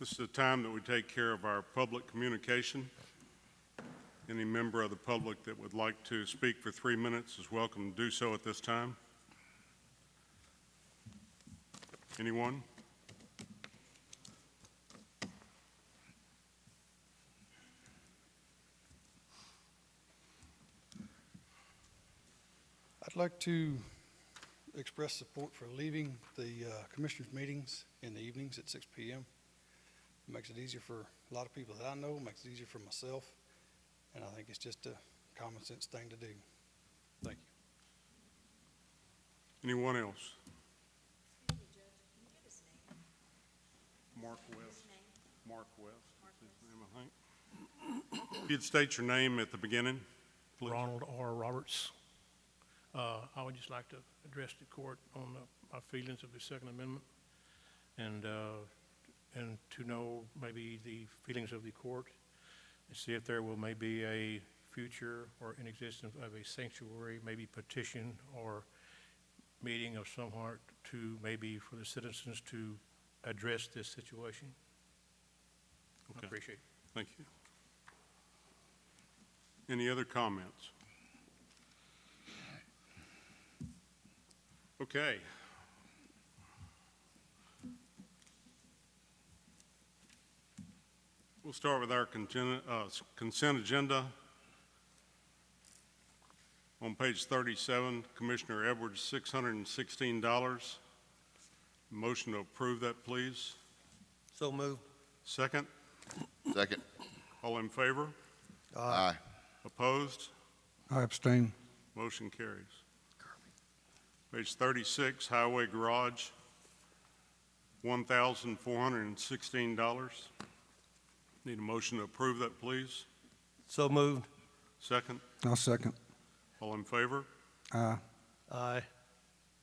This is the time that we take care of our public communication. Any member of the public that would like to speak for 3 minutes is welcome to do so at this time. Anyone? I'd like to express support for leaving the commissioners' meetings in the evenings at 6 p.m. It makes it easier for a lot of people that I know, makes it easier for myself, and I think it's just a common sense thing to do. Thank you. Anyone else? Excuse me, Judge, can you give his name? Mark West. His name? Mark West. Mark Is his name, I think. If you'd state your name at the beginning, please. Ronald R. Roberts. I would just like to address the court on my feelings of the Second Amendment and to know maybe the feelings of the court and see if there will maybe a future or in existence of a sanctuary, maybe petition or meeting of some sort to maybe for the citizens to address this situation. Okay. I appreciate it. Thank you. Any other comments? Okay. We'll start with our consent agenda. On page 37, Commissioner Edwards, $616. Motion to approve that, please. So moved. Second. Second. All in favor? Aye. Opposed? I abstain. Motion carries. Page 36, Highway Garage, $1,416. Need a motion to approve that, please. So moved. Second. I'll second. All in favor? Aye. Aye.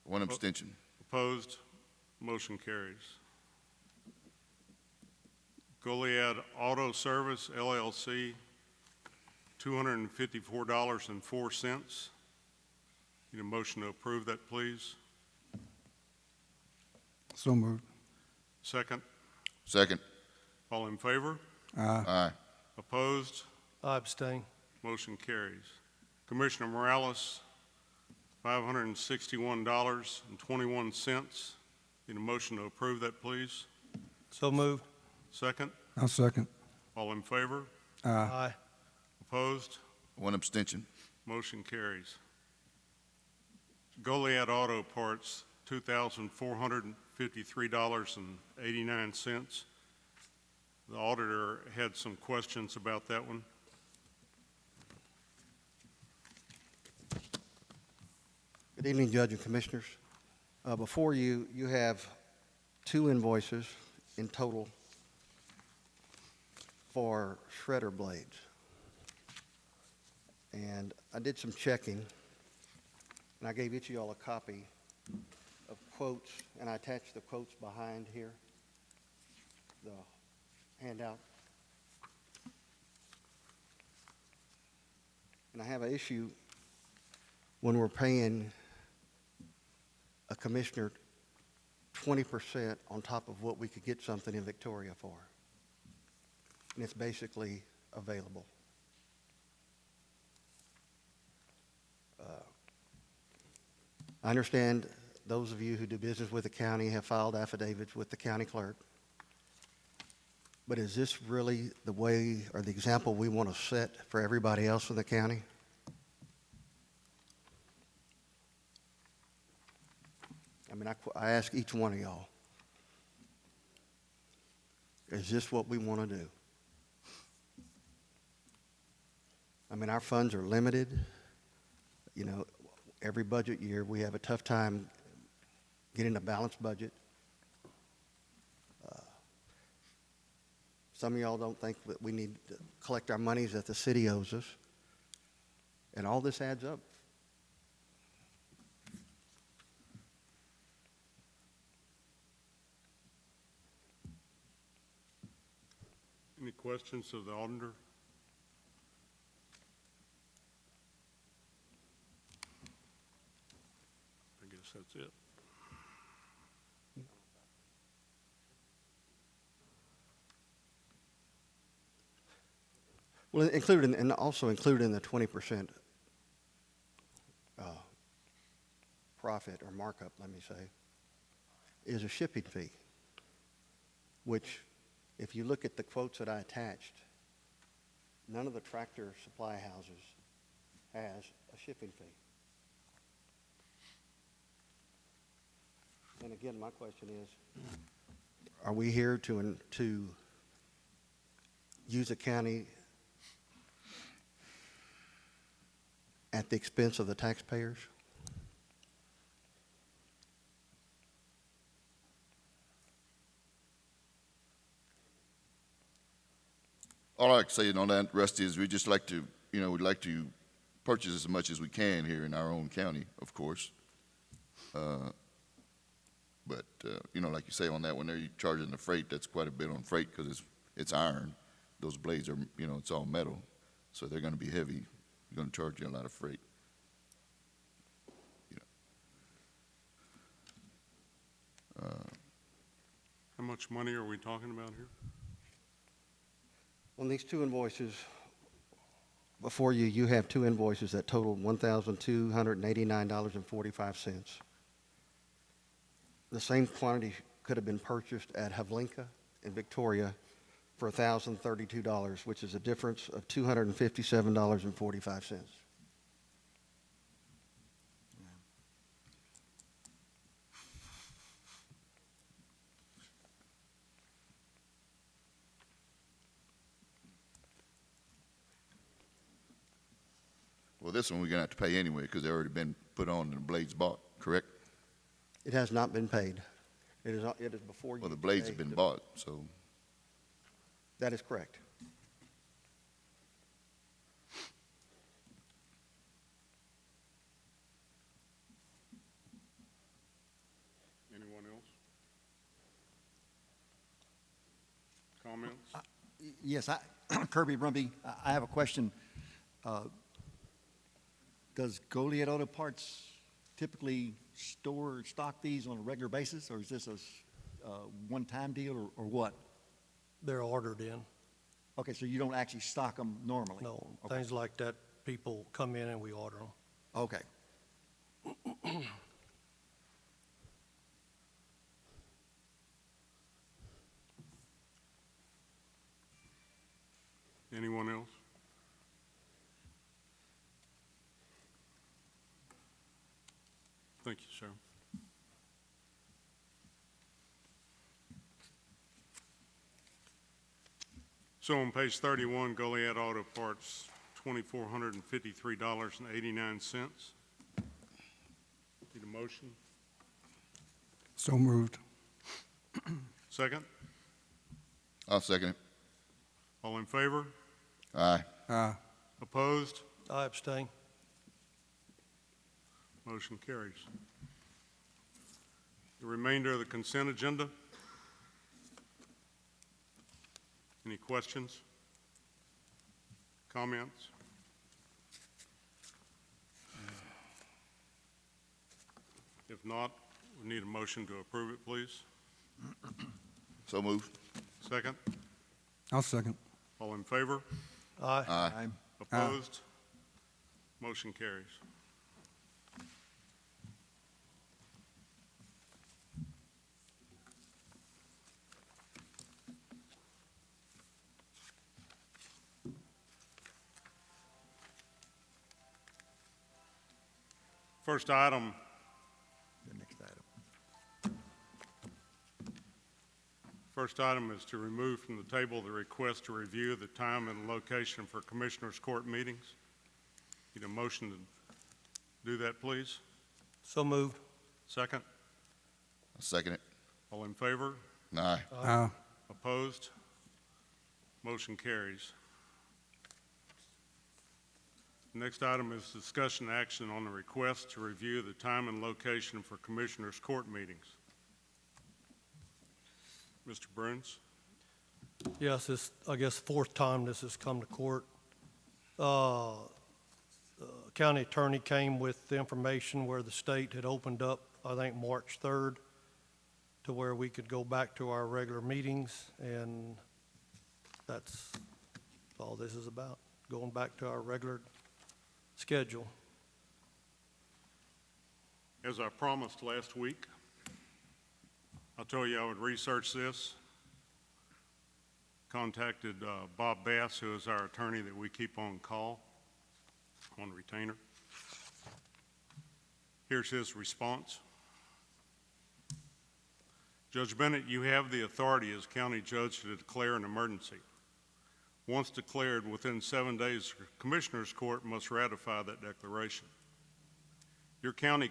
One abstention. Opposed? Motion carries. Goliad Auto Service, LLC, $254.04. Need a motion to approve that, please. So moved. Second. Second. All in favor? Aye. Aye. Opposed? I abstain. Motion carries. Commissioner Morales, $561.21. Need a motion to approve that, please. So moved. Second. I'll second. All in favor? Aye. Aye. Opposed? One abstention. Motion carries. Goliad Auto Parts, $2,453.89. The auditor had some questions about that one. Good evening, Judge and Commissioners. Before you, you have 2 invoices in total for shredder blades. And I did some checking, and I gave each of y'all a copy of quotes, and I attached the quotes behind here, the handout. And I have an issue when we're paying a commissioner 20% on top of what we could get something in Victoria for. And it's basically available. I understand those of you who do business with the county have filed affidavits with the county clerk. But is this really the way or the example we want to set for everybody else in the county? I mean, I ask each one of y'all, is this what we want to do? I mean, our funds are limited. You know, every budget year we have a tough time getting a balanced budget. Some of y'all don't think that we need to collect our monies that the city owes us. And all this adds up. Any questions of the auditor? I guess that's it. Well, included, and also included in the 20% profit or markup, let me say, is a shipping fee, which, if you look at the quotes that I attached, none of the tractor supply houses has a shipping fee. And again, my question is, are we here to use a county at the expense of the taxpayers? All I like to say on that, Rusty, is we just like to, we'd like to purchase as much as we can here in our own county, of course. But like you say on that one there, you're charging the freight, that's quite a bit on freight because it's iron. Those blades are, it's all metal. So they're going to be heavy. They're going to charge you a lot of freight. How much money are we talking about here? On these two invoices, before you, you have two invoices that total $1,289.45. The same quantity could have been purchased at Havlinka in Victoria for $1,032, which is a difference of $257.45. Well, this one we're going to have to pay anyway because they've already been put on and the blades bought, correct? It has not been paid. It is before you. Well, the blades pay have been the- bought, so. That is correct. Anyone else? Comments? Yes, Kirby Brumby, I have a question. Does Goliad Auto Parts typically store or stock these on a regular basis, or is this a one-time deal, or what? They're ordered in. Okay, so you don't actually stock them normally? No, Okay. things like that, people come in and we order them. Okay. Anyone else? Thank you, sir. So on page 31, Goliad Auto Parts, $2,453.89. Need a motion? So moved. Second? I'll second it. All in favor? Aye. Opposed? I abstain. Motion carries. The remainder of the consent agenda. Any questions? Comments? If not, we need a motion to approve it, please. So move. Second? I'll second. All in favor? Aye. Aye. Opposed? Motion carries. First item, The next item. first item is to remove from the table the request to review the time and location for Commissioners' Court meetings. Need a motion to do that, please? So moved. Second? I'll second it. All in favor? Aye. Opposed? Motion carries. Next item is discussion action on the request to review the time and location for Commissioners' Court meetings. Mr. Bruns? Yes, this, I guess, fourth time this has come to court. The county attorney came with the information where the state had opened up, I think, March 3rd, to where we could go back to our regular meetings, and that's all this is about. going back to our regular schedule. As I promised last week, I told you I would research this. Contacted Bob Bass, who is our attorney that we keep on call, on retainer. Here's his response. Judge Bennett, you have the authority as county judge to declare an emergency. Once declared, within 7 days, the Commissioners Court must ratify that declaration. Your county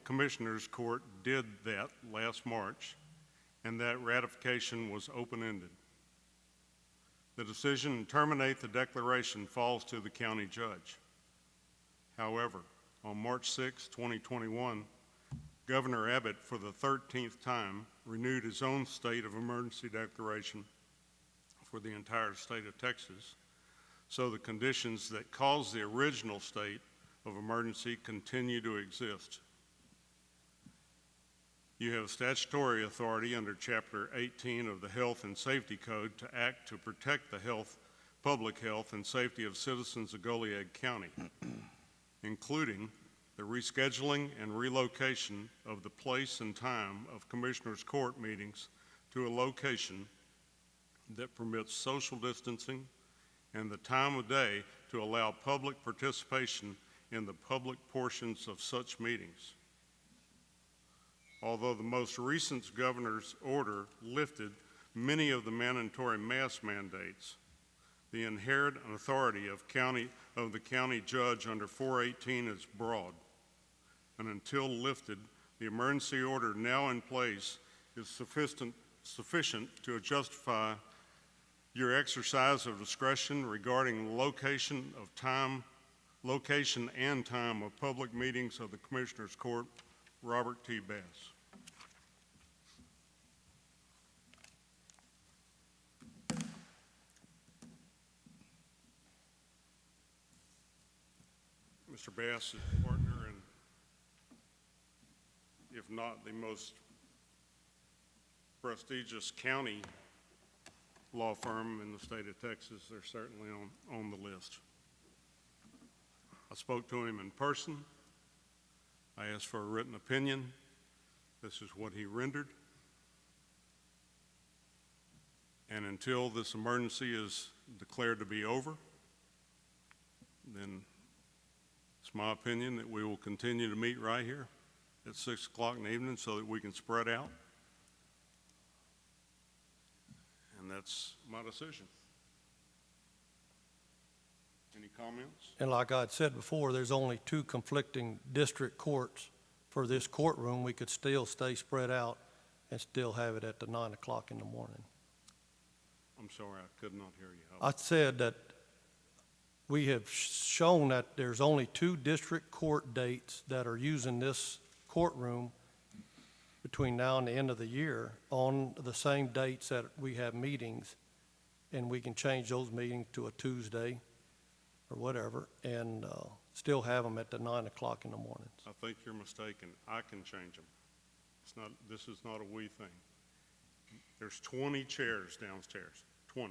Commissioners Court did that last March, and that ratification was open-ended. The decision to terminate the declaration falls to the county judge. However, on March 6, 2021, Governor Abbott, for the 13th time, renewed his own state of emergency declaration for the entire state of Texas, so the conditions that caused the original state of emergency continue to exist. You have statutory authority under Chapter 18 of the Health and Safety Code to act to protect the public health and safety of citizens of Goliad County, including the rescheduling and relocation of the place and time of Commissioners Court meetings to a location that permits social distancing and the time of day to allow public participation in the public portions of such meetings. Although the most recent governor's order lifted many of the mandatory mask mandates, the inherent authority of the county judge under 418 is broad, and until lifted, the emergency order now in place is sufficient to justify your exercise of discretion regarding location and time of public meetings of the Commissioners Court. Robert T. Bass. Mr. Bass is a partner and, if not the most prestigious county law firm in the state of Texas, they're certainly on the list. I spoke to him in person. I asked for a written opinion. This is what he rendered. And until this emergency is declared to be over, then it's my opinion that we will continue to meet right here at 6 o'clock in the evening so that we can spread out. And that's my decision. Any comments? And like I had said before, there's only 2 conflicting district courts for this courtroom. We could still stay spread out and still have it at the 9 o'clock in the morning. I'm sorry, I could not hear you. I said that we have shown that there's only 2 district court dates that are using this courtroom between now and the end of the year on the same dates that we have meetings, and we can change those meetings to a Tuesday or whatever, and still have them at the 9 o'clock in the mornings. I think you're mistaken. I can change them. This is not a we thing. There's 20 chairs downstairs, 20.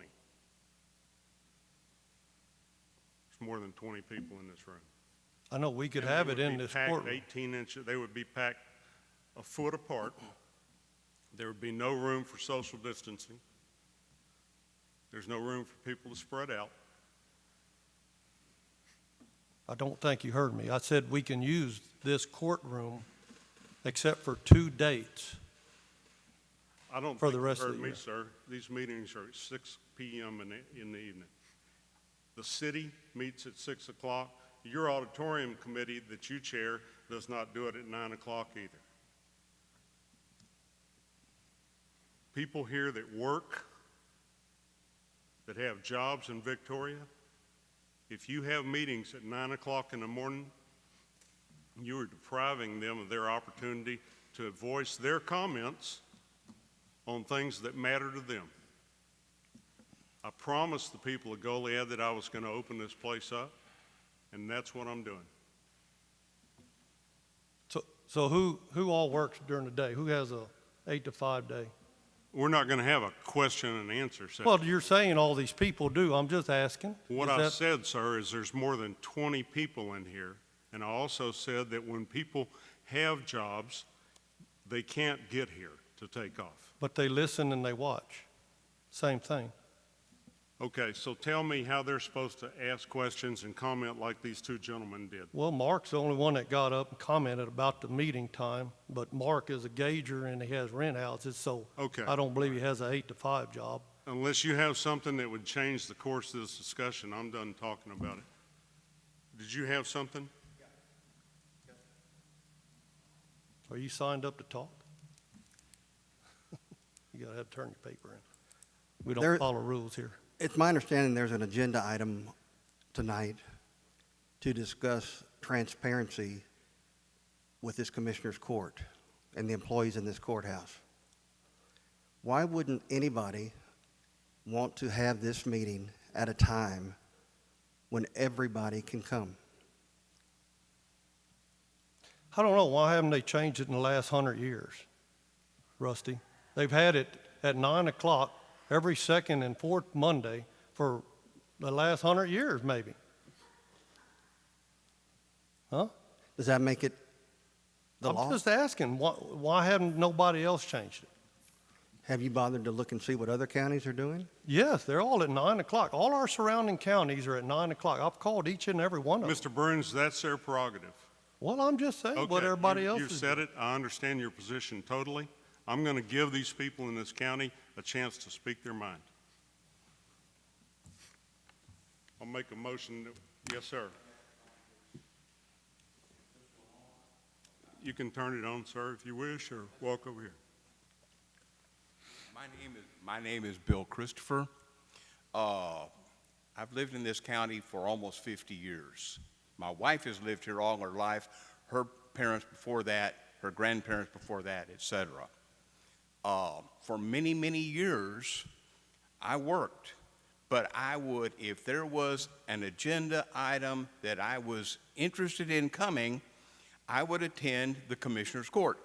There's more than 20 people in this room. I know we could And have they it would in be this packed courtroom. 18 inches, they would be packed a foot apart. There would be no room for social distancing. There's no room for people to spread out. I don't think you heard me. I said we can use this courtroom except for 2 dates. I don't For think the you rest of heard the me, year. sir. These meetings are at 6 p.m. in the evening. The city meets at 6 o'clock. Your auditorium committee that you chair does not do it at 9 o'clock either. People here that work, that have jobs in Victoria, if you have meetings at 9 o'clock in the morning, you are depriving them of their opportunity to voice their comments on things that matter to them. I promised the people of Goliad that I was going to open this place up, and that's what I'm doing. So who all works during the day? Who has a 8 to 5 day? We're not going to have a question and answer session. Well, you're saying all these people do. I'm just asking. What Is I that- said, sir, is there's more than 20 people in here. And I also said that when people have jobs, they can't get here to take off. But they listen and they watch. Same thing. Okay, so tell me how they're supposed to ask questions and comment like these two gentlemen did. Well, Mark's the only one that got up and commented about the meeting time, but Mark is a gauger and he has rent houses, so Okay. I don't believe he has an 8 to 5 job. Unless you have something that would change the course of this discussion, I'm done talking about it. Did you have something? Are you signed up to talk? You gotta have to turn your paper in. We There- don't follow rules here. It's my understanding there's an agenda item tonight to discuss transparency with this Commissioner's Court and the employees in this courthouse. Why wouldn't anybody want to have this meeting at a time when everybody can come? I don't know, why haven't they changed it in the last 100 years, Rusty? They've had it at 9 o'clock every second and fourth Monday for the last 100 years, maybe. Huh? Does that make it the I'm law? just asking, why haven't nobody else changed it? Have you bothered to look and see what other counties are doing? Yes, they're all at 9 o'clock. All our surrounding counties are at 9 o'clock. I've called each and every one of them. Mr. Bruns, that's their prerogative. Well, I'm just saying what Okay, everybody else You've is said doing. it. I understand your position totally. I'm going to give these people in this county a chance to speak their mind. I'll make a motion. Yes, sir. You can turn it on, sir, if you wish, or walk over here. My name is Bill Christopher. I've lived in this county for almost 50 years. My wife has lived here all her life, her parents before that, her grandparents before that, etc. For many, many years, I worked, but I would, if there was an agenda item that I was interested in coming, I would attend the Commissioner's Court.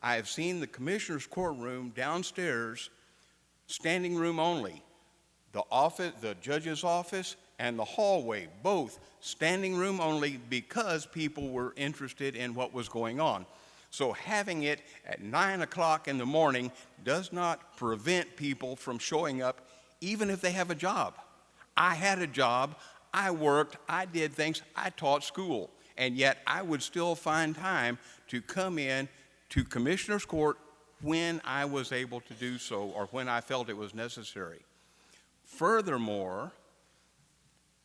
I have seen the Commissioner's courtroom downstairs, standing room only. The office, the judge's office, and the hallway, both standing room only because people were interested in what was going on. So having it at 9 o'clock in the morning does not prevent people from showing up even if they have a job. I had a job, I worked, I did things, I taught school, and yet I would still find time to come in to Commissioner's Court when I was able to do so or when I felt it was necessary. Furthermore,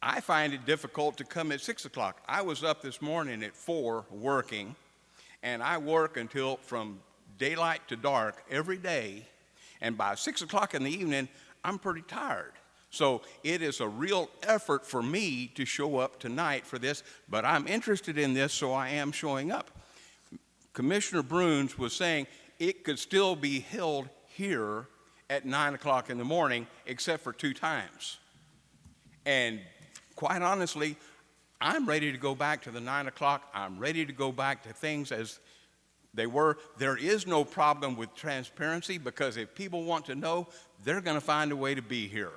I find it difficult to come at 6 o'clock. I was up this morning at 4 working, and I work until from daylight to dark every day, and by 6 o'clock in the evening, I'm pretty tired. So it is a real effort for me to show up tonight for this, but I'm interested in this, so I am showing up. Commissioner Bruns was saying it could still be held here at 9 o'clock in the morning, except for 2 times. And quite honestly, I'm ready to go back to the 9 o'clock. I'm ready to go back to things as they were. There is no problem with transparency because if people want to know, they're going to find a way to be here.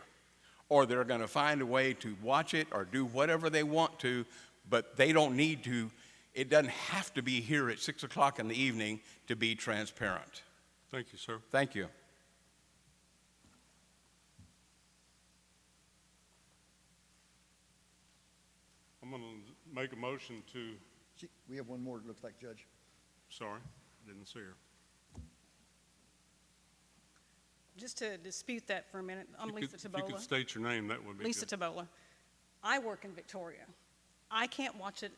Or they're going to find a way to watch it or do whatever they want to, but they don't need to. It doesn't have to be here at 6 o'clock in the evening to be transparent. Thank you, sir. Thank you. I'm going to make a motion to, We have one more, it looks like, Judge. sorry, didn't see her. Just to dispute that for a minute, I'm Lisa If you could Tabola. state your name, that would be Lisa good. Tabola. I work in Victoria. I can't watch it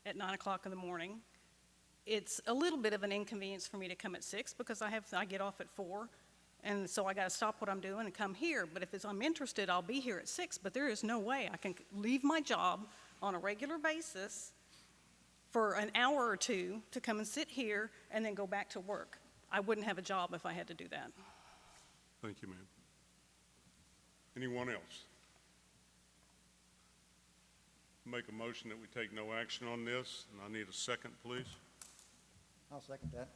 at 9 o'clock in the morning. It's a little bit of an inconvenience for me to come at 6 because I get off at 4, and so I got to stop what I'm doing and come here. But if I'm interested, I'll be here at 6. But there is no way I can leave my job on a regular basis for an hour or two to come and sit here and then go back to work. I wouldn't have a job if I had to do that. Thank you, ma'am. Anyone else? Make a motion that we take no action on this, and I need a second, please. I'll second that.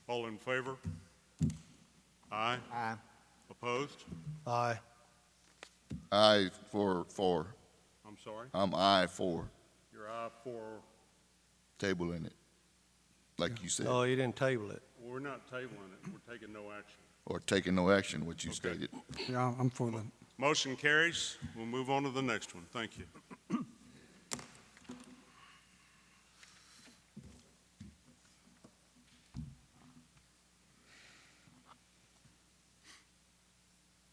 All in favor? Aye. Aye. Opposed? Aye. Aye for four. I'm sorry? I'm aye for Your aye for, tabling it, like you said, No, you didn't table it. we're not tabling it, we're taking no action. or taking no action, what you Okay. stated. Yeah, I'm for the. Motion carries. We'll move on to the next one. Thank you.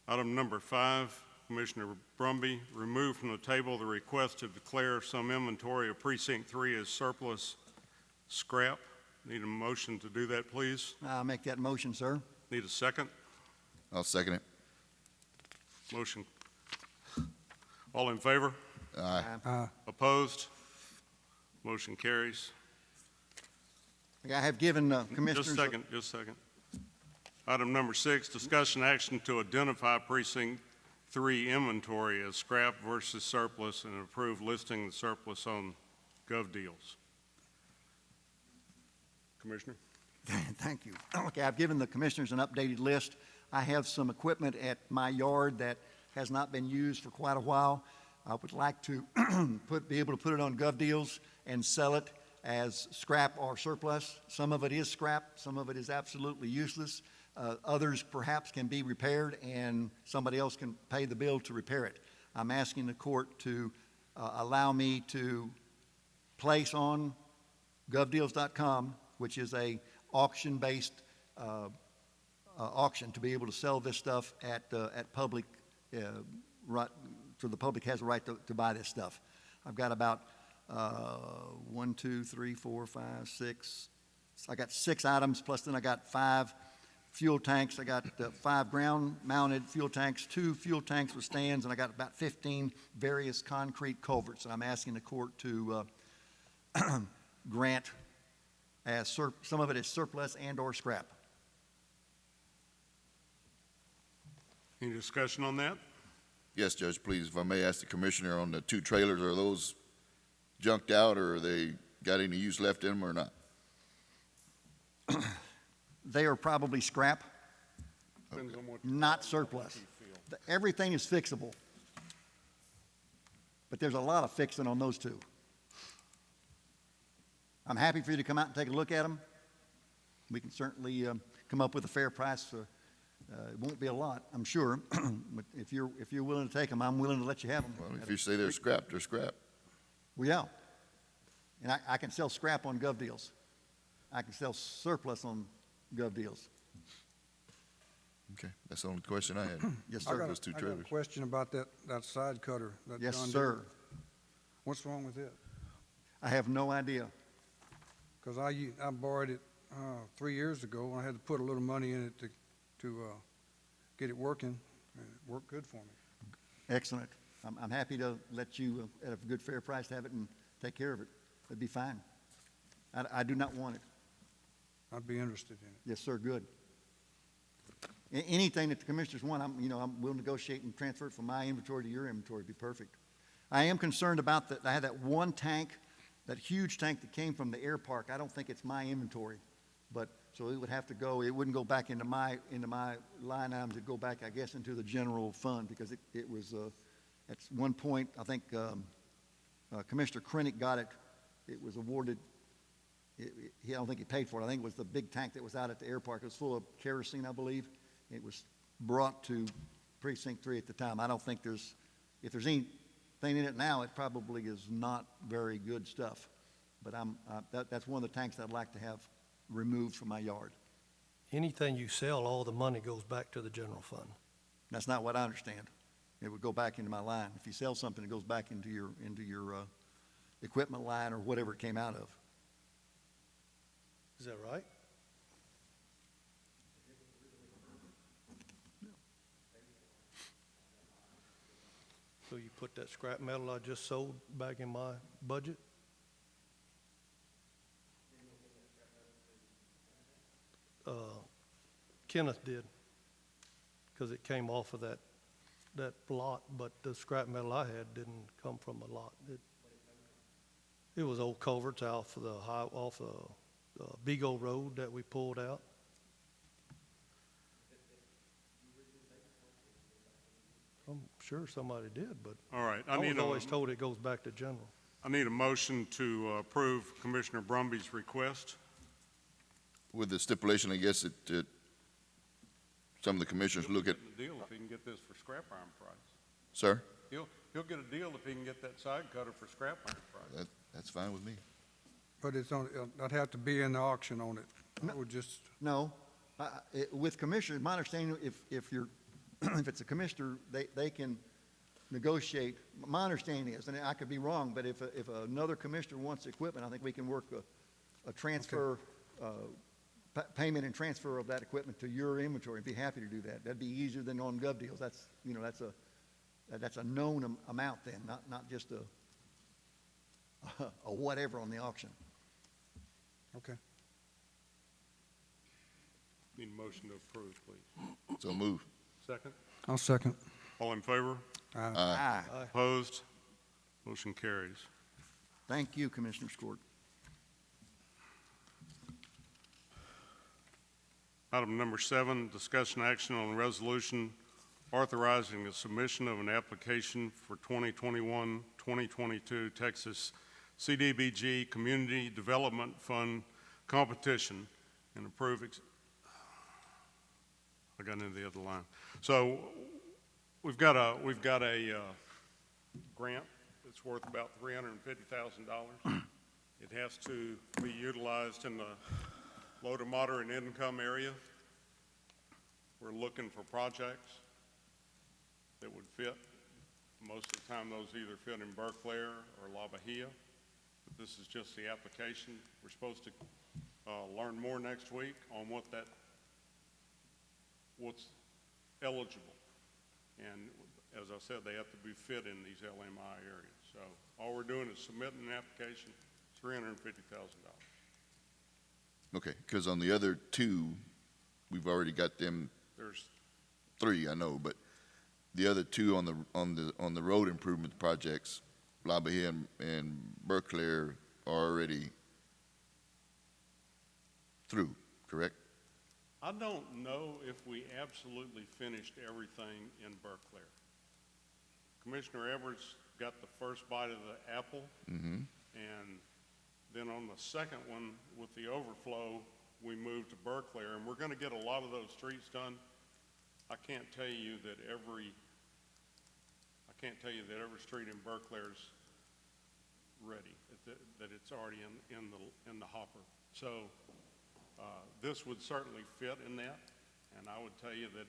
Item number 5, Commissioner Brumby, remove from the table the request to declare some inventory of Precinct 3 as surplus scrap. Need a motion to do that, please? I'll make that motion, sir. Need a second? I'll second it. Motion. All in favor? Aye. Opposed? Motion carries. I have given commissioners. Just a second. Item number 6, discussion action to identify Precinct 3 inventory as scrap versus surplus and approve listing the surplus on GovDeals. Commissioner? Thank you. Okay, I've given the commissioners an updated list. I have some equipment at my yard that has not been used for quite a while. I would like to be able to put it on GovDeals and sell it as scrap or surplus. Some of it is scrap, some of it is absolutely useless. Others perhaps can be repaired and somebody else can pay the bill to repair it. I'm asking the court to allow me to place on govdeals.com, which is a auction-based auction, to be able to sell this stuff at public, right, so the public has a right to buy this stuff. I've got about 1, 2, 3, 4, 5, 6. I got 6 items, plus then I got 5 fuel tanks. I got 5 ground-mounted fuel tanks, 2 fuel tanks with stands, and I got about 15 various concrete culverts. And I'm asking the court to grant as some of it is surplus and/or scrap. Any discussion on that? Yes, Judge, please, if I may ask the commissioner on the 2 trailers, are those junked out, or are they got any use left in them or not? They are probably scrap, Depends on what not surplus. Everything is fixable. But there's a lot of fixing on those 2. I'm happy for you to come out and take a look at them. We can certainly come up with a fair price. It won't be a lot, I'm sure, but if you're willing to take them, I'm willing to let you have them. Well, if you say they're scrap, they're scrap. Well, yeah. And I can sell scrap on GovDeals. I can sell surplus on GovDeals. Okay, that's the only question I had. Yes, I sir. got Those 2 a trailers. question about that side cutter. That Yes, John sir. Deere. What's wrong with it? I have no idea. Because I borrowed it 3 years ago, and I had to put a little money in it to get it working, and it worked good for me. Excellent. I'm happy to let you, at a good, fair price, have it and take care of it. That'd be fine. I do not want it. I'd be interested in it. Yes, sir, good. Anything that the commissioners want, I'm willing to negotiate and transfer it from my inventory to your inventory. It'd be perfect. I am concerned about that. I had that one tank, that huge tank that came from the air park. I don't think it's my inventory, but, so it would have to go, it wouldn't go back into my line items. It'd go back, I guess, into the general fund, because it was, at one point, I think, Commissioner Krennick got it. It was awarded, I don't think he paid for it. I think it was the big tank that was out at the air park. It was full of kerosene, I believe. It was brought to Precinct 3 at the time. I don't think if there's anything in it now, it probably is not very good stuff. But that's one of the tanks I'd like to have removed from my yard. Anything you sell, all the money goes back to the general fund. That's not what I understand. It would go back into my line. If you sell something, it goes back into your equipment line or whatever it came out of. Is that right? So you put that scrap metal I just sold back in my budget? Kenneth did, because it came off of that lot, but the scrap metal I had didn't come from a lot. It was old culverts off of the Beagle Road that we pulled out. I'm sure somebody did, but All right, I was always told it goes back to general. I need a motion to approve Commissioner Brumby's request. With the stipulation, I guess, that some of the commissioners look at, He'll get a deal if he can get this for scrap iron price. sir, He'll get a deal if he can get that side cutter for scrap iron price. that's fine with me. But it's on, I'd have to be in the auction on it. I would just, No, with commissioners, my understanding, if you're, if it's a commissioner, they can negotiate. My understanding is, and I could be wrong, but if another commissioner wants equipment, I think we can work a transfer, payment and transfer of that equipment to your inventory. I'd be happy to do that. That'd be easier than on gov deals. That's, you know, that's a known amount then, not just a whatever on the auction. okay. Need a motion to approve, please. So move. Second? I'll second. All in favor? Aye. Opposed? Motion carries. Thank you, Commissioner Court. Item number 7, discussion action on resolution authorizing the submission of an application for 2021-2022 Texas CDBG Community Development Fund competition and approve. I got into the other line. So we've got a grant that's worth about $350,000. It has to be utilized in the low to moderate income area. We're looking for projects that would fit. Most of the time, those either fit in Berkeley or La Bahia. But this is just the application. We're supposed to learn more next week on what's eligible. And as I said, they have to be fit in these LMI areas. So all we're doing is submitting an application, $350,000. Okay, because on the other two, we've already got them. There's 3, I know, but the other 2 on the road improvement projects, La Bahia and Berkeley, are already through, correct? I don't know if we absolutely finished everything in Berkeley. Commissioner Edwards got the first bite of the apple, and then on the second one with the overflow, we moved to Berkeley, and we're going to get a lot of those streets done. I can't tell you that every street in Berkeley is ready, that it's already in the hopper. So this would certainly fit in that, and I would tell you that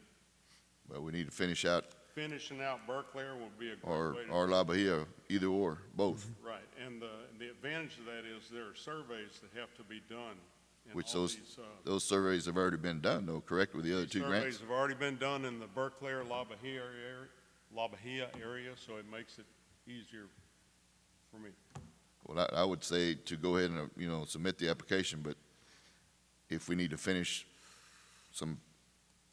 Well, we need to finish out, finishing out Berkeley would be a great or way to or La Bahia, either or, both. Right, and the advantage of that is there are surveys that have to be done. in Which all those these, surveys have already been done, though, correct, with the other 2 grants? surveys have already been done in the Berkeley or La Bahia area, so it makes it easier for me. Well, I would say to go ahead and, submit the application, but if we need to finish some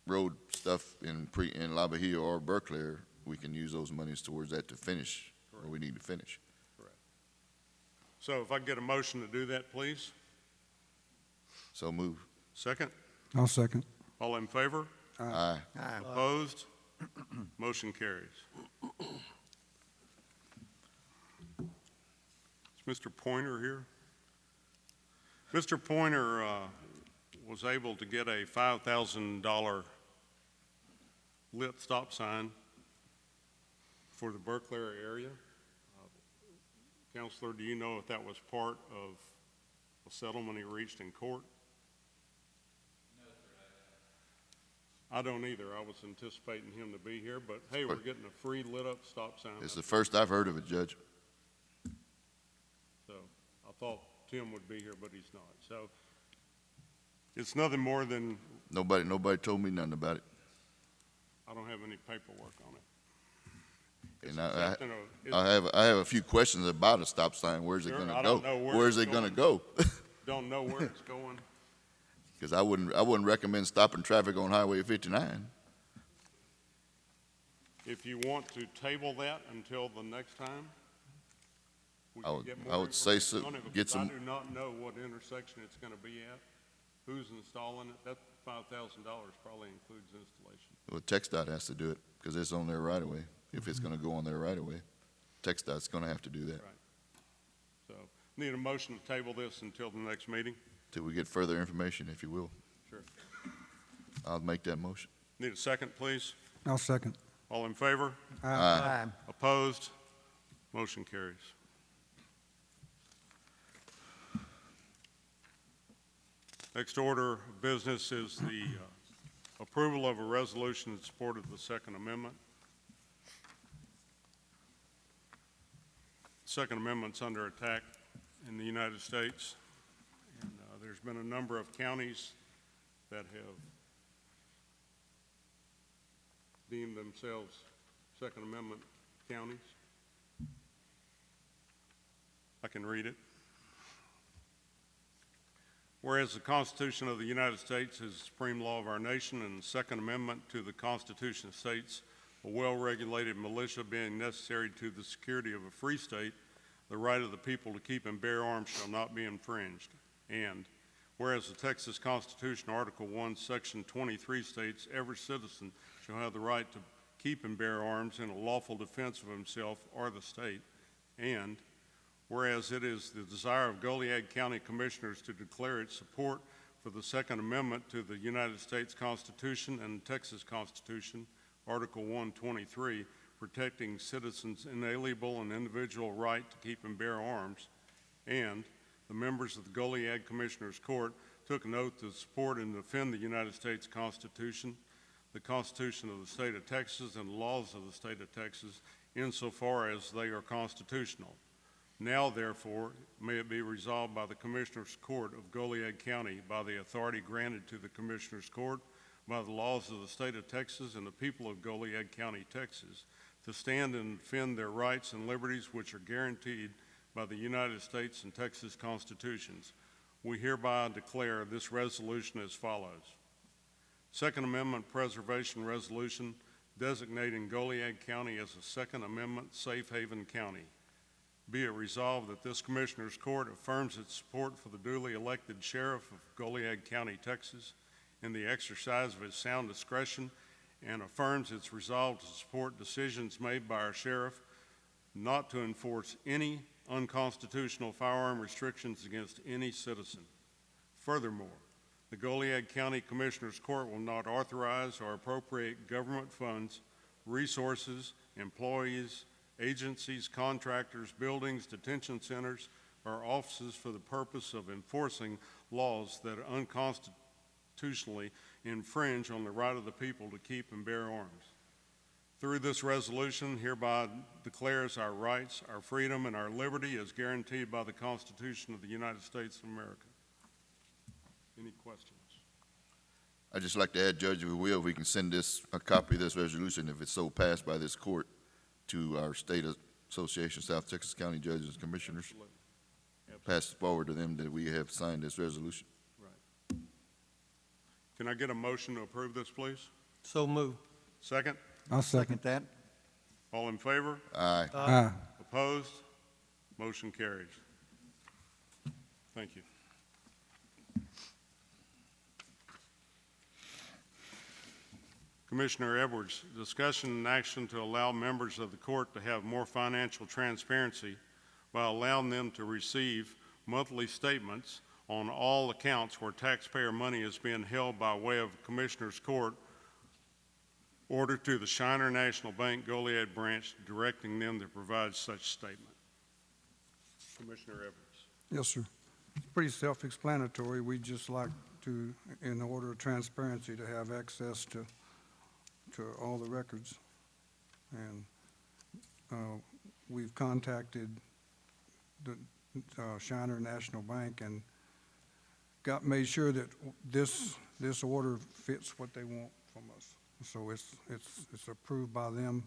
road stuff in La Bahia or Berkeley, we can use those monies towards that to finish where we need to finish. Correct. So if I get a motion to do that, please. So move. Second? I'll second. All in favor? Aye. Opposed? Motion carries. Is Mr. Pointer here? Mr. Pointer was able to get a $5,000 lit stop sign for the Berkeley area. Counselor, do you know if that was part of a settlement he reached in court? I don't either. I was anticipating him to be here, but hey, we're getting a free lit-up stop sign. It's the first I've heard of it, Judge. So I thought Tim would be here, but he's not. So it's nothing more than, Nobody told me nothing about it. I don't have any paperwork on it. It's And accepting a- I have a few questions about a stop sign. Where's it Sure, gonna I go? don't know where Where's it's it gonna going. go? Don't know where it's going. Because I wouldn't recommend stopping traffic on Highway 59. If you want to table that until the next time, we I can would- get I more would say so. information on it, Get because I some- do not know what intersection it's gonna be at, who's installing it. That $5,000 probably includes installation. Well, TxDOT has to do it because it's on their right of way. if it's gonna go on there right away. TxDOT's gonna have to do that Right. So, need a motion to table this until the next meeting? till we get further information, if you will. Sure. I'll make that motion. Need a second, please? I'll second. All in favor? Aye. Opposed? Motion carries. Next order of business is the approval of a resolution in support of the Second Amendment. Second Amendment's under attack in the United States, and there's been a number of counties that have deemed themselves Second Amendment counties. I can read it. Whereas the Constitution of the United States is the supreme law of our nation, and the Second Amendment to the Constitution states, a well-regulated militia being necessary to the security of a free state, the right of the people to keep and bear arms shall not be infringed. And whereas the Texas Constitution, Article 1, Section 23 states, every citizen shall have the right to keep and bear arms in a lawful defense of himself or the state. And whereas it is the desire of Goliad County Commissioners to declare its support for the Second Amendment to the United States Constitution and the Texas Constitution, Article 123, protecting citizens' inalienable and individual right to keep and bear arms, and the members of the Goliad Commissioners Court took an oath to support and defend the United States Constitution, the Constitution of the State of Texas, and the laws of the State of Texas insofar as they are constitutional. Now, therefore, may it be resolved by the Commissioners Court of Goliad County, by the authority granted to the Commissioners Court, by the laws of the State of Texas and the people of Goliad County, Texas, to stand and defend their rights and liberties which are guaranteed by the United States and Texas Constitutions. We hereby declare this resolution as follows. Second Amendment Preservation Resolution designating Goliad County as a Second Amendment Safe Haven County. Be it resolved that this Commissioners Court affirms its support for the duly elected Sheriff of Goliad County, Texas, in the exercise of its sound discretion, and affirms its resolve to support decisions made by our Sheriff not to enforce any unconstitutional firearm restrictions against any citizen. Furthermore, the Goliad County Commissioners Court will not authorize or appropriate government funds, resources, employees, agencies, contractors, buildings, detention centers, or offices for the purpose of enforcing laws that unconstitutionally infringe on the right of the people to keep and bear arms. Through this resolution, hereby declares our rights, our freedom, and our liberty as guaranteed by the Constitution of the United States of America. Any questions? I'd just like to add, Judge, if we will, we can send a copy of this resolution, if it's so passed by this court, to our State Association, South Texas County Judges and Commissioners. Absolutely. Pass it forward to them that we have signed this resolution. Right. Can I get a motion to approve this, please? So move. Second? I'll second. That. All in favor? Aye. Aye. Opposed? Motion carries. Thank you. Commissioner Edwards, discussion and action to allow members of the court to have more financial transparency by allowing them to receive monthly statements on all accounts where taxpayer money is being held by way of Commissioner's Court order to the Shiner National Bank Goliad branch, directing them to provide such statement. Commissioner Edwards. Yes, sir. It's pretty self-explanatory. We just like to, in order of transparency, to have access to all the records. And we've contacted the Shiner National Bank and made sure that this order fits what they want from us. So it's approved by them.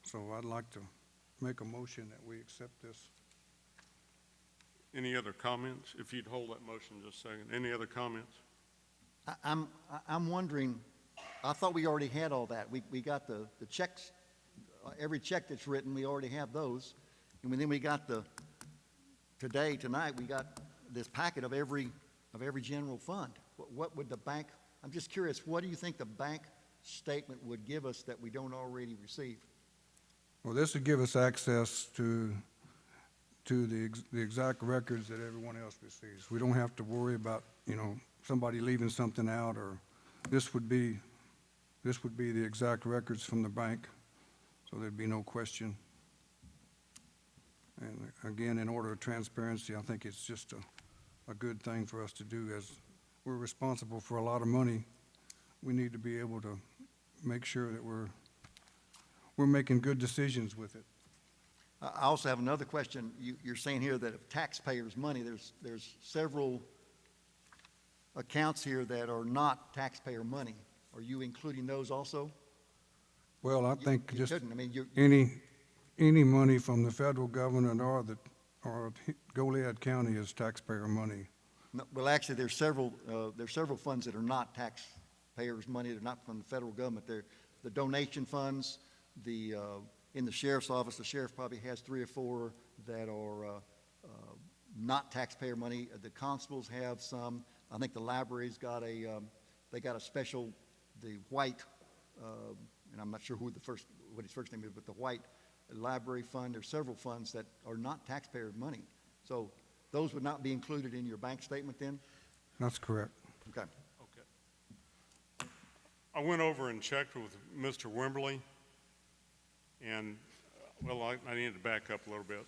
So I'd like to make a motion that we accept this. Any other comments? If you'd hold that motion just a second. Any other comments? I'm wondering, I thought we already had all that. We got the checks, every check that's written, we already have those. And then we got tonight, we got this packet of every general fund. What would the bank, I'm just curious, what do you think the bank statement would give us that we don't already receive? Well, this would give us access to the exact records that everyone else receives. We don't have to worry about, somebody leaving something out, or this would be the exact records from the bank, so there'd be no question. And again, in order of transparency, I think it's just a good thing for us to do. As we're responsible for a lot of money, we need to be able to make sure that we're making good decisions with it. I also have another question. You're saying here that if taxpayers' money, there's several accounts here that are not taxpayer money. Are you including those also? Well, I think You just couldn't. I mean, any money from the federal government or Goliad County is taxpayer money. no, well, actually, there's several funds that are not taxpayers' money. They're not from the federal government. They're the donation funds, in the sheriff's office, the sheriff probably has 3 or 4 that are not taxpayer money. The constables have some. I think the library's got they got a special, the white, and I'm not sure what his first name is, but the white library fund. There's several funds that are not taxpayer money. So those would not be included in your bank statement then? That's correct. Okay. Okay. I went over and checked with Mr. Wimberly, and, well, I need to back up a little bit.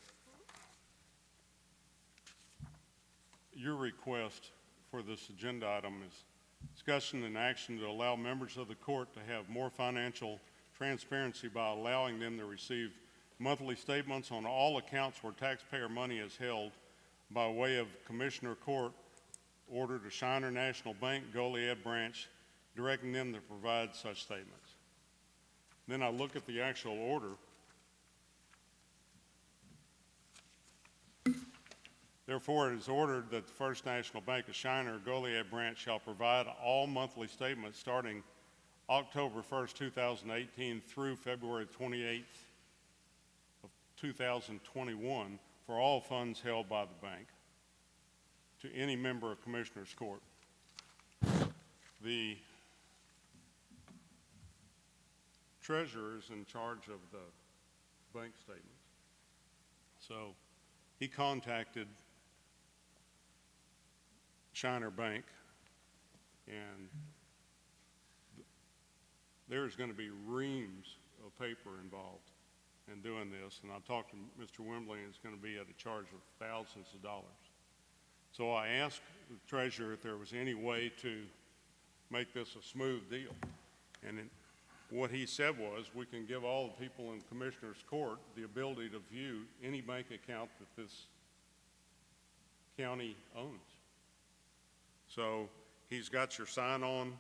Your request for this agenda item is discussion and action to allow members of the court to have more financial transparency by allowing them to receive monthly statements on all accounts where taxpayer money is held by way of Commissioner Court order to Shiner National Bank, Goliad Branch, directing them to provide such statements. Then I look at the actual order. Therefore, it is ordered that the First National Bank of Shiner, Goliad Branch shall provide all monthly statements starting October 1st, 2018 through February 28th of 2021 for all funds held by the bank to any member of Commissioner's Court. The treasurer is in charge of the bank statements. So he contacted Shiner Bank, and there's going to be reams of paper involved in doing this, and I talked to Mr. Wembley, and it's going to be at a charge of thousands of dollars. So I asked the treasurer if there was any way to make this a smooth deal, and what he said was we can give all the people in Commissioner's Court the ability to view any bank account that this county owns. So he's got your sign-on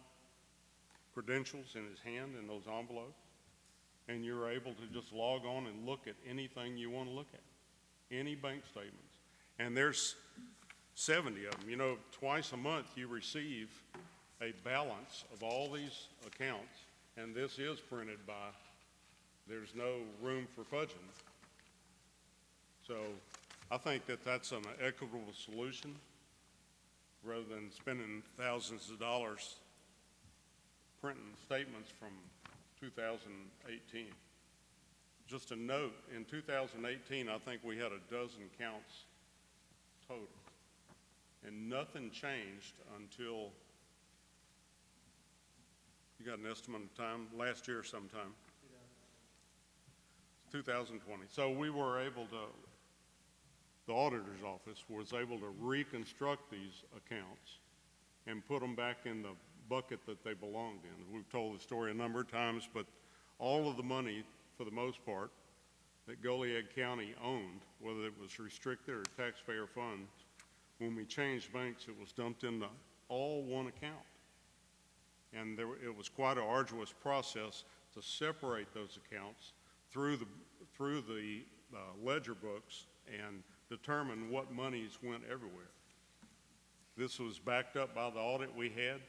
credentials in his hand in those envelopes, and you're able to just log on and look at anything you want to look at, any bank statements. And there's 70 of them. You know, twice a month you receive a balance of all these accounts, and this is printed by, there's no room for fudging. So I think that that's an equitable solution rather than spending thousands of dollars printing statements from 2018. Just a note, in 2018, I think we had a dozen counts total, and nothing changed until, you got an estimate of time, last year sometime? 2020. So we were able to, the auditor's office was able to reconstruct these accounts and put them back in the bucket that they belonged in. We've told the story a number of times, but all of the money, for the most part, that Goliad County owned, whether it was restricted or taxpayer funds, when we changed banks, it was dumped into all one account. And it was quite an arduous process to separate those accounts through the ledger books and determine what monies went everywhere. This was backed up by the audit we had.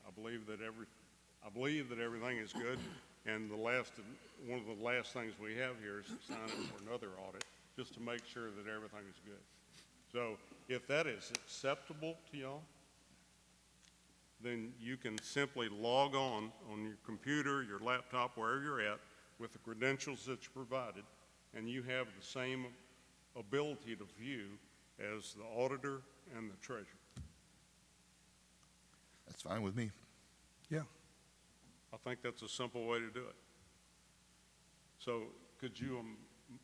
I believe that everything is good. And one of the last things we have here is to sign up for another audit, just to make sure that everything is good. So if that is acceptable to y'all, then you can simply log on your computer, your laptop, wherever you're at, with the credentials that you provided, and you have the same ability to view as the auditor and the treasurer. That's fine with me. Yeah. I think that's a simple way to do it. So could you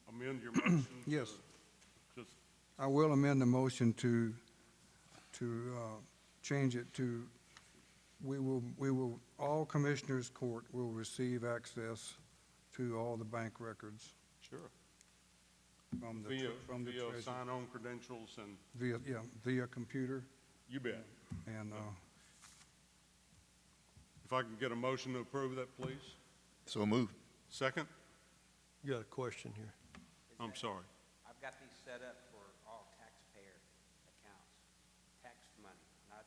amend your motion? Yes. Just, I will amend the motion to change it to, all Commissioners Court will receive access to all the bank records sure. from the Via treasurer. sign-on credentials and, Via computer, you bet. and, If I can get a motion to approve that, please. So move. Second? You got a question here? I'm sorry. I've got these set up for all taxpayer accounts, tax money, not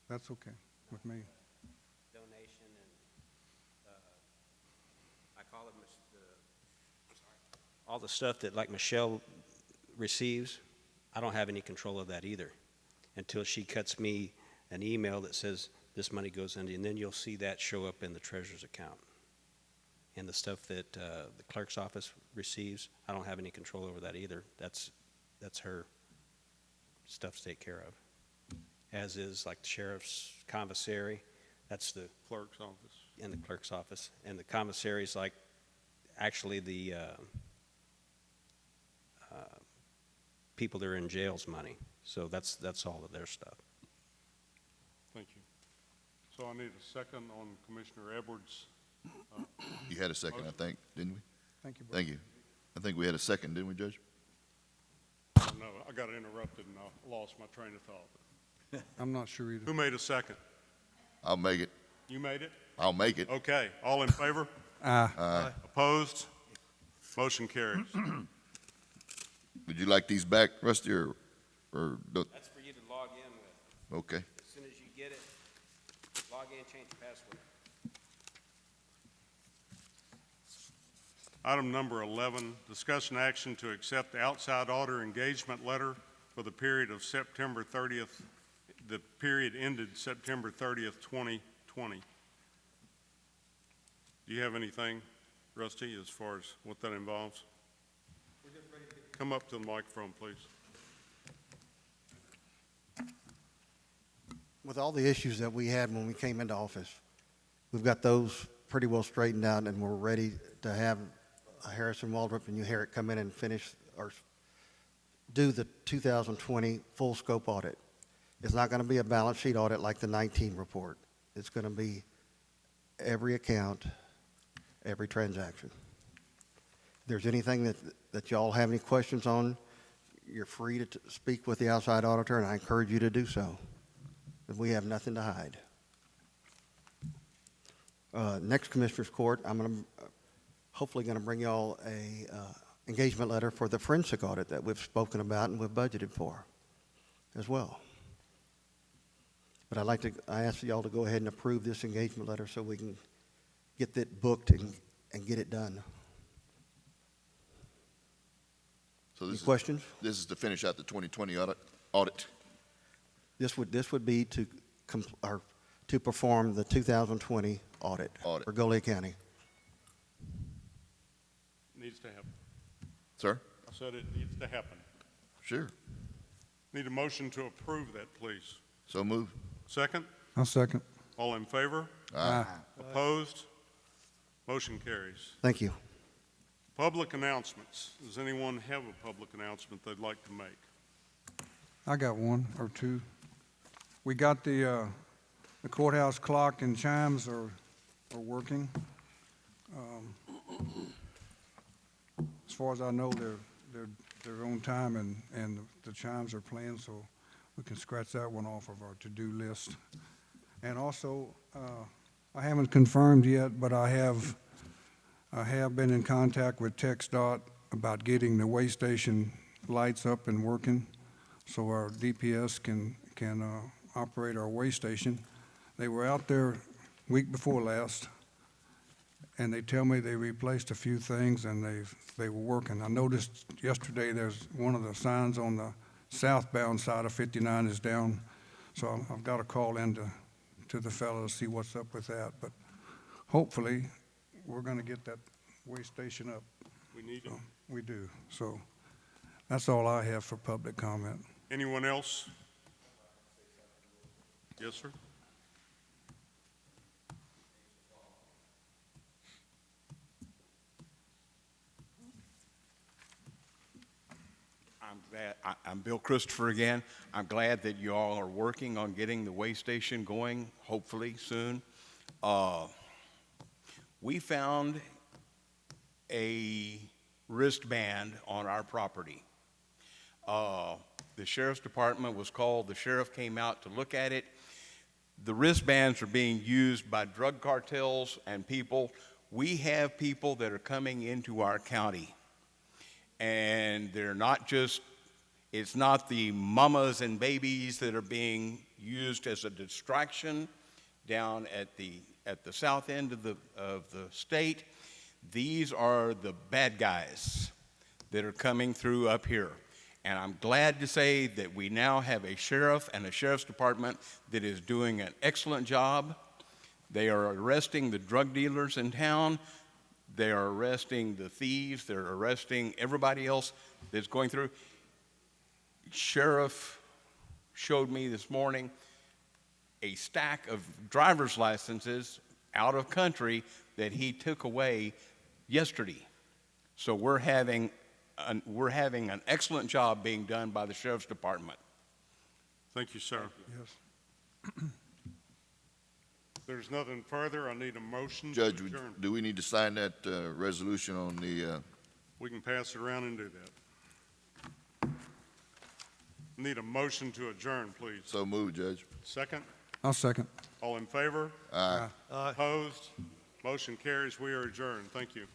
that's okay with me. donation and, I call it all the stuff that like Michelle receives. I don't have any control of that either until she cuts me an email that says this money goes in, and then you'll see that show up in the treasurer's account. And the stuff that the clerk's office receives, I don't have any control over that either. That's her stuff to take care of. As is like the sheriff's commissary, that's the Clerk's office. in the clerk's office. And the commissary is like actually the people that are in jail's money. So that's all of their stuff. Thank you. So I need a second on Commissioner Edwards' You had a second, I think, didn't we? Thank you, Brother. Thank you. I think we had a second, didn't we, Judge? No, I got interrupted and I lost my train of thought. I'm not sure either. Who made a second? I'll make it. You made it? I'll make it. Okay, all in favor? Aye. Opposed? Motion carries. Would you like these back, Rusty, or That's for you to log in with. okay? As soon as you get it, log in, change your password. Item number 11, discussion action to accept the outside auditor engagement letter for the period of September 30th, the period ended September 30th, 2020. Do you have anything, Rusty, as far as what that involves? Come up to the microphone, please. With all the issues that we had when we came into office, we've got those pretty well straightened out, and we're ready to have Harrison Waldrop and you, Herrick, come in and finish or do the 2020 full scope audit. It's not going to be a balance sheet audit like the 19 report. It's going to be every account, every transaction. If there's anything that y'all have any questions on, you're free to speak with the outside auditor, and I encourage you to do so. But we have nothing to hide. Next Commissioners Court, I'm hopefully going to bring y'all a engagement letter for the forensic audit that we've spoken about and we've budgeted for as well. But I ask y'all to go ahead and approve this engagement letter so we can get that booked and get it done. So Any this questions? This is to finish out the 2020 audit. This would be to perform the 2020 audit for Goliad County. Needs to happen. Sir? I said it needs to happen. Sure. Need a motion to approve that, please. So move. Second? I'll second. All in favor? Aye. Opposed? Motion carries. Thank you. Public announcements. Does anyone have a public announcement they'd like to make? I got one or two. We got the courthouse clock and chimes are working. As far as I know, they're on time and the chimes are playing, so we can scratch that one off of our to-do list. And also, I haven't confirmed yet, but I have been in contact with TxDOT about getting the way station lights up and working so our DPS can operate our way station. They were out there week before last, and they tell me they replaced a few things and they were working. I noticed yesterday there's one of the signs on the southbound side of 59 is down, so I've got to call in to the fellow to see what's up with that. But hopefully, we're going to get that way station up We need it. We do. So that's all I have for public comment. Anyone else? Yes, sir. I'm Bill Christopher again. I'm glad that you all are working on getting the way station going, hopefully soon. We found a wristband on our property. The sheriff's department was called. The sheriff came out to look at it. The wristbands are being used by drug cartels and people. We have people that are coming into our county, and they're not just, it's not the mamas and babies that are being used as a distraction down at the south end of the state. These are the bad guys that are coming through up here. And I'm glad to say that we now have a sheriff and a sheriff's department that is doing an excellent job. They are arresting the drug dealers in town. They are arresting the thieves. They're arresting everybody else that's going through. Sheriff showed me this morning a stack of driver's licenses out of country that he took away yesterday. So we're having an excellent job being done by the sheriff's department. Thank you, sir. Yes. There's nothing further. I need a motion to Judge, adjourn. do we need to sign that resolution on the, We can pass it around and do that. Need a motion to adjourn, please. so moved, Judge? Second? I'll second. All in favor? Aye. Opposed? Motion carries. We are adjourned. Thank you.